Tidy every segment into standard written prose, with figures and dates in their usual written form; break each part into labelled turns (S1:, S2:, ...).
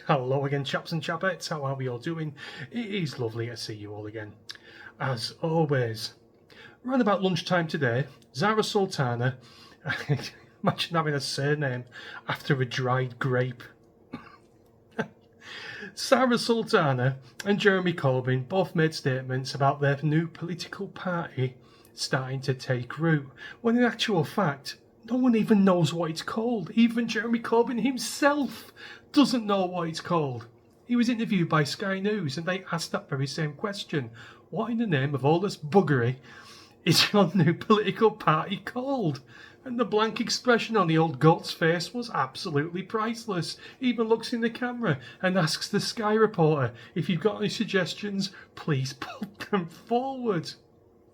S1: Hello again, chaps and chapettes. How are we all doing? It is lovely to see you all again. As always, around about lunchtime today, Zarah Sultana, imagine having a surname after a dried grape. Zarah Sultana and Jeremy Corbyn both made statements about their new political party starting to take root, when in actual fact, no one even knows what it's called. Even Jeremy Corbyn himself doesn't know what it's called. He was interviewed by Sky News and they asked that very same question. What in the name of all this buggery is your new political party called? And the blank expression on the old goat's face was absolutely priceless. He even looks in the camera and asks the Sky reporter, if you've got any suggestions, please put them forward.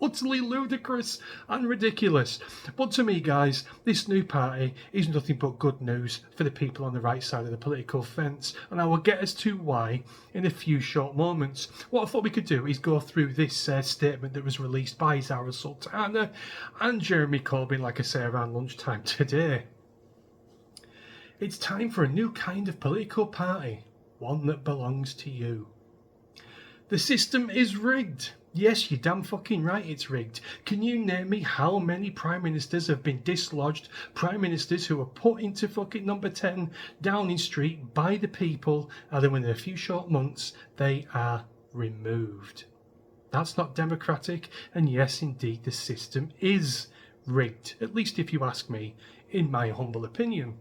S1: Utterly ludicrous and ridiculous. But to me, guys, this new party is nothing but good news for the people on the right side of the political fence, and I will get as to why in a few short moments. What I thought we could do is go through this statement that was released by Zarah Sultana and Jeremy Corbyn, like I say, around lunchtime today. It's time for a new kind of political party, one that belongs to you. The system is rigged. Yes, you're damn fucking right it's rigged. Can you name me how many prime ministers have been dislodged? Prime ministers who were put into fucking number 10 Downing Street by the people, and then within a few short months, they are removed. That's not democratic, and yes, indeed, the system is rigged, at least if you ask me, in my humble opinion.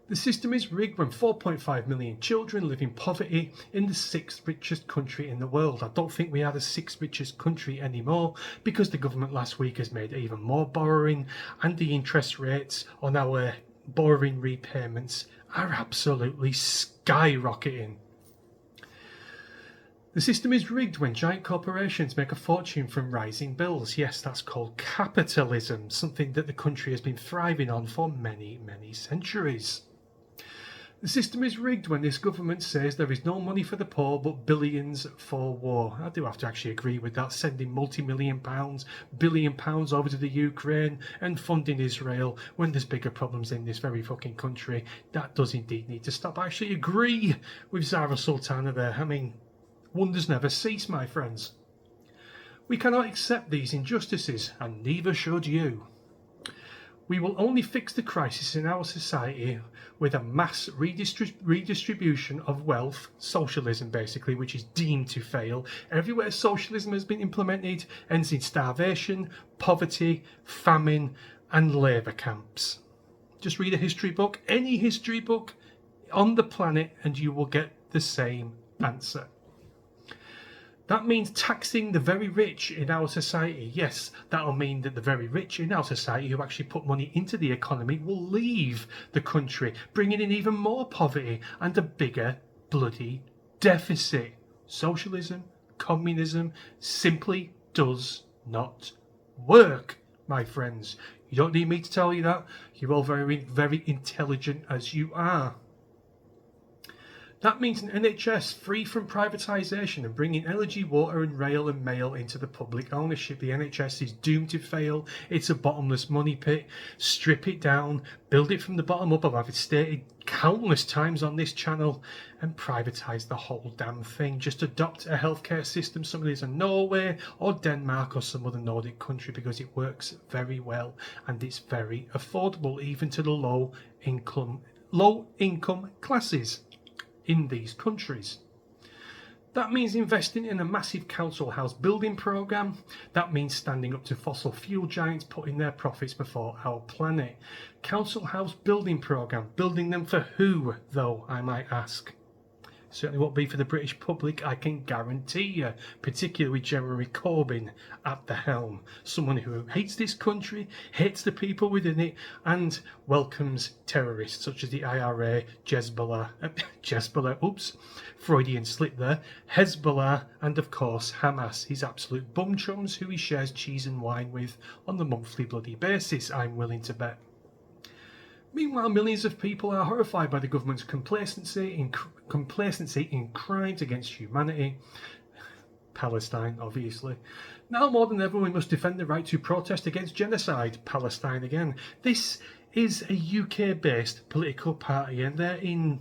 S1: The system is rigged when 4.5 million children live in poverty in the 6th richest country in the world. I don't think we are the 6th richest country anymore because the government last week has made even more borrowing, and the interest rates on our borrowing repayments are absolutely skyrocketing. The system is rigged when giant corporations make a fortune from rising bills. Yes, that's called capitalism, something that the country has been thriving on for many, many centuries. The system is rigged when this government says there is no money for the poor but billions for war. I do have to actually agree with that, sending multi-million pounds, billion pounds over to the Ukraine and funding Israel when there's bigger problems in this very fucking country. That does indeed need to stop. I actually agree with Zarah Sultana there. I mean, wonders never cease, my friends. We cannot accept these injustices, and neither should you. We will only fix the crisis in our society with a mass redistribution of wealth, socialism basically, which is deemed to fail. Everywhere socialism has been implemented ends in starvation, poverty, famine, and labour camps. Just read a history book, any history book on the planet, and you will get the same answer. That means taxing the very rich in our society. Yes, that'll mean that the very rich in our society who actually put money into the economy will leave the country, bringing in even more poverty and a bigger bloody deficit. Socialism, communism simply does not work, my friends. You don't need me to tell you that. You're all very, very intelligent as you are. That means an NHS free from privatisation and bringing energy, water and rail and mail into the public ownership. The NHS is doomed to fail. It's a bottomless money pit. Strip it down, build it from the bottom up. I've stated countless times on this channel, and privatise the whole damn thing. Just adopt a healthcare system, some of these are Norway or Denmark or some other Nordic country, because it works very well and it's very affordable even to the low income classes in these countries. That means investing in a massive council house building programme. That means standing up to fossil fuel giants putting their profits before our planet. Council house building programme. Building them for who, though, I might ask? Certainly won't be for the British public, I can guarantee you, particularly with Jeremy Corbyn at the helm. Someone who hates this country, hates the people within it, and welcomes terrorists such as the IRA, Freudian slip there, Hezbollah, and of course Hamas, his absolute bum chums who he shares cheese and wine with on the monthly bloody basis, I'm willing to bet. Meanwhile, millions of people are horrified by the government's complacency in crimes against humanity. Palestine, obviously. Now more than ever, we must defend the right to protest against genocide. Palestine again. This is a UK-based political party, and they're in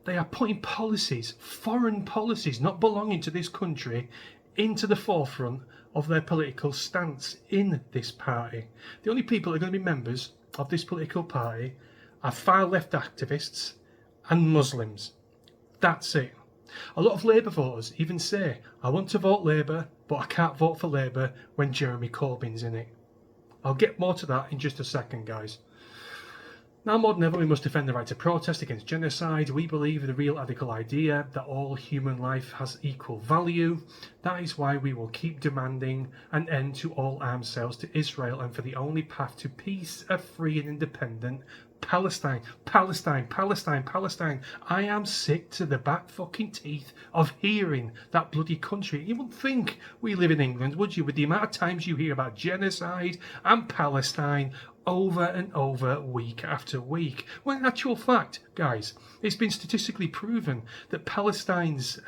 S1: They are putting policies, foreign policies not belonging to this country, into the forefront of their political stance in this party. The only people that are going to be members of this political party are far left activists and Muslims. That's it. A lot of Labour voters even say, I want to vote Labour, but I can't vote for Labour when Jeremy Corbyn's in it. I'll get more to that in just a second, guys. Now more than ever, we must defend the right to protest against genocide. We believe in the real radical idea that all human life has equal value. That is why we will keep demanding an end to all arms sales to Israel and for the only path to peace, a free and independent Palestine. Palestine, Palestine, Palestine. I am sick to the back fucking teeth of hearing that bloody country. You wouldn't think we live in England, would you, with the amount of times you hear about genocide and Palestine over and over, week after week. Well, in actual fact, guys, it's been statistically proven that Palestine's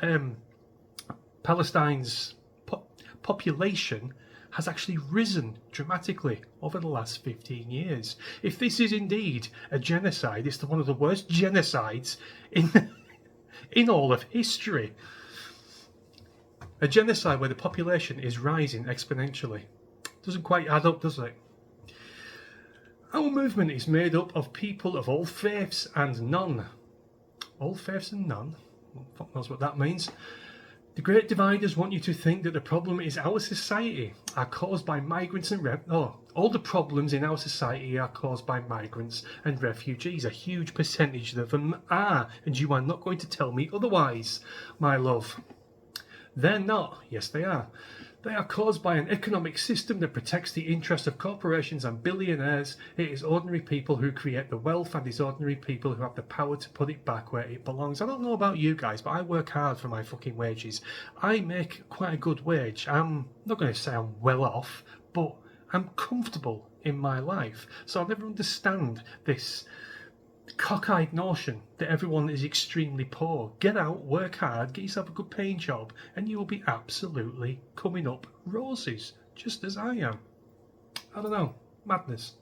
S1: population has actually risen dramatically over the last 15 years. If this is indeed a genocide, it's one of the worst genocides in all of history. A genocide where the population is rising exponentially. Doesn't quite add up, does it? Our movement is made up of people of all faiths and none. All faiths and none? Fuck knows what that means. The great dividers want you to think that the problem is our society are caused by migrants and all the problems in our society are caused by migrants and refugees. A huge percentage of them are, and you are not going to tell me otherwise, my love. They're not. Yes, they are. They are caused by an economic system that protects the interests of corporations and billionaires. It is ordinary people who create the wealth and it's ordinary people who have the power to put it back where it belongs. I don't know about you guys, but I work hard for my fucking wages. I make quite a good wage. I'm not going to say I'm well off, but I'm comfortable in my life. So I'll never understand this cockeyed notion that everyone is extremely poor. Get out, work hard, get yourself a good paying job, and you will be absolutely coming up roses, just as I am. I don't know, madness.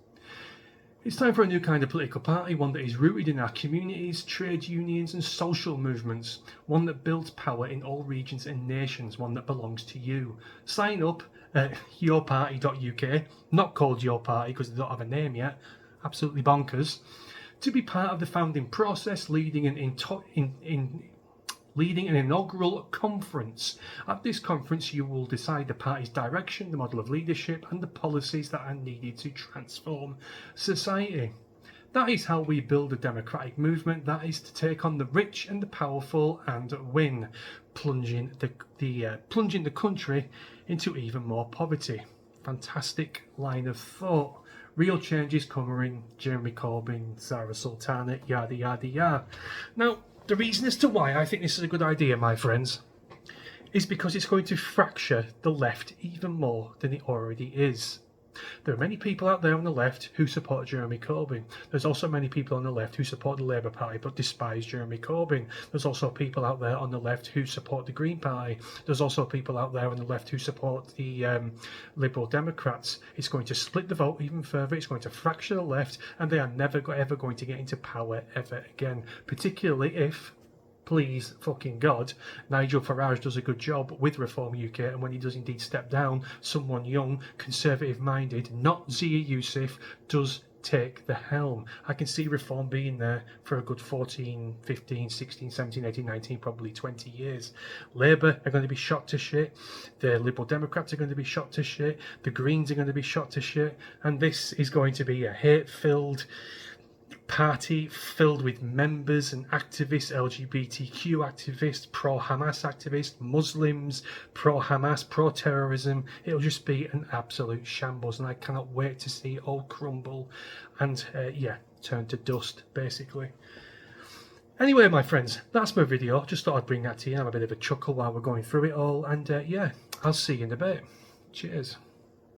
S1: It's time for a new kind of political party, one that is rooted in our communities, trade unions and social movements, one that builds power in all regions and nations, one that belongs to you. Sign up at yourparty.uk, not called Your Party because they don't have a name yet, absolutely bonkers, to be part of the founding process, leading an inaugural conference. At this conference, you will decide the party's direction, the model of leadership, and the policies that are needed to transform society. That is how we build a democratic movement. That is to take on the rich and the powerful and win, plunging the country into even more poverty. Fantastic line of thought. Real changes coming, Jeremy Corbyn, Zarah Sultana, yada yada yada. Now, the reason as to why I think this is a good idea, my friends, is because it's going to fracture the left even more than it already is. There are many people out there on the left who support Jeremy Corbyn. There's also many people on the left who support the Labour Party but despise Jeremy Corbyn. There's also people out there on the left who support the Green Party. There's also people out there on the left who support the Liberal Democrats. It's going to split the vote even further. It's going to fracture the left, and they are never ever going to get into power ever again, particularly if, please fucking God, Nigel Farage does a good job with Reform UK, and when he does indeed step down, someone young, conservative minded, not Zia Youssef, does take the helm. I can see Reform being there for a good 14, 15, 16, 17, 18, 19, probably 20 years. Labour are going to be shot to shit. The Liberal Democrats are going to be shot to shit. The Greens are going to be shot to shit. And this is going to be a hate-filled party filled with members and activists, LGBTQ activists, pro-Hamas activists, Muslims, pro-Hamas, pro-terrorism. It'll just be an absolute shambles, and I cannot wait to see it all crumble and turn to dust, basically. Anyway, my friends, that's my video. Just thought I'd bring that to you and have a bit of a chuckle while we're going through it all, and I'll see you in a bit. Cheers.